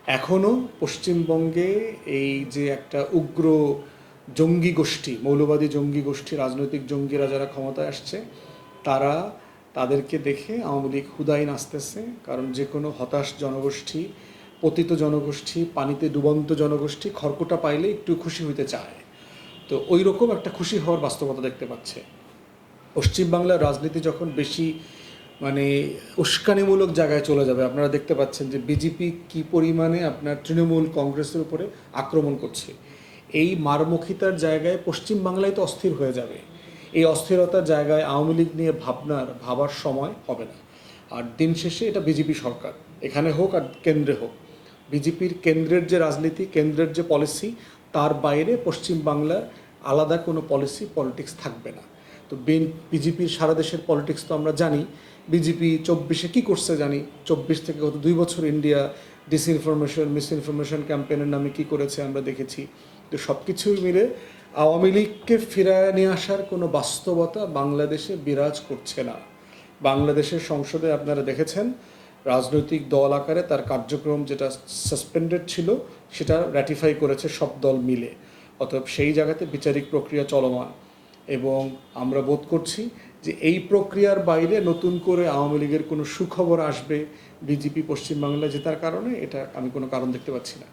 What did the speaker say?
এখনও পশ্চিমবঙ্গে এই যে একটা উগ্র জঙ্গি গোষ্ঠী, মৌলবাদী জঙ্গি গোষ্ঠী, রাজনৈতিক জঙ্গিরা যারা ক্ষমতায় আসছে, তারা তাদেরকে দেখে আওয়ামী লীগ হুদাই নাচতেছে। কারণ যে কোনো হতাশ জনগোষ্ঠী, পতিত জনগোষ্ঠী, পানিতে ডুবন্ত জনগোষ্ঠী খড়কুটা পাইলে একটু খুশি হইতে চায়। তো ওই রকম একটা খুশি হওয়ার বাস্তবতা দেখতে পাচ্ছে। পশ্চিমবাংলার রাজনীতি যখন বেশি উস্কানিমূলক জায়গায় চলে যাবে, আপনারা দেখতে পাচ্ছেন যে বিজেপি কী পরিমাণে আপনার তৃণমূল কংগ্রেসের উপরে আক্রমণ করছে। এই মারমুখিতার জায়গায় পশ্চিমবাংলায় তো অস্থির হয়ে যাবে। এই অস্থিরতার জায়গায় আওয়ামী লীগ নিয়ে ভাবার সময় হবে না। আর দিন শেষে এটা বিজেপি সরকার, এখানে হোক আর কেন্দ্রে হোক, বিজেপির কেন্দ্রের যে রাজনীতি, কেন্দ্রের যে পলিসি, তার বাইরে পশ্চিমবাংলার আলাদা কোনো পলিটিক্স থাকবে না। তো বিজেপির সারা দেশের পলিটিক্স তো আমরা জানি। বিজেপি 24-এ কী করছে জানি। 24 থেকে গত 2 বছর ইন্ডিয়া ডিসইনফরমেশন, মিসইনফরমেশন ক্যাম্পেনের নামে কী করেছে আমরা দেখেছি। তো সব কিছুই মিলে আওয়ামী লীগকে ফিরায় নিয়ে আসার কোনো বাস্তবতা বাংলাদেশে বিরাজ করছে না। বাংলাদেশের সংসদে আপনারা দেখেছেন রাজনৈতিক দল আকারে তার কার্যক্রম যেটা সাসপেন্ডেড ছিল সেটা র্যাটিফাই করেছে সব দল মিলে। অতএব সেই জায়গাতে বিচারিক প্রক্রিয়া চলমান, এবং আমরা বোধ করছি যে এই প্রক্রিয়ার বাইরে নতুন করে আওয়ামী লীগের কোনো সুখবর আসবে বিজেপি পশ্চিমবাংলায় জেতার কারণে, এটা আমি কোনো কারণ দেখতে পাচ্ছি না।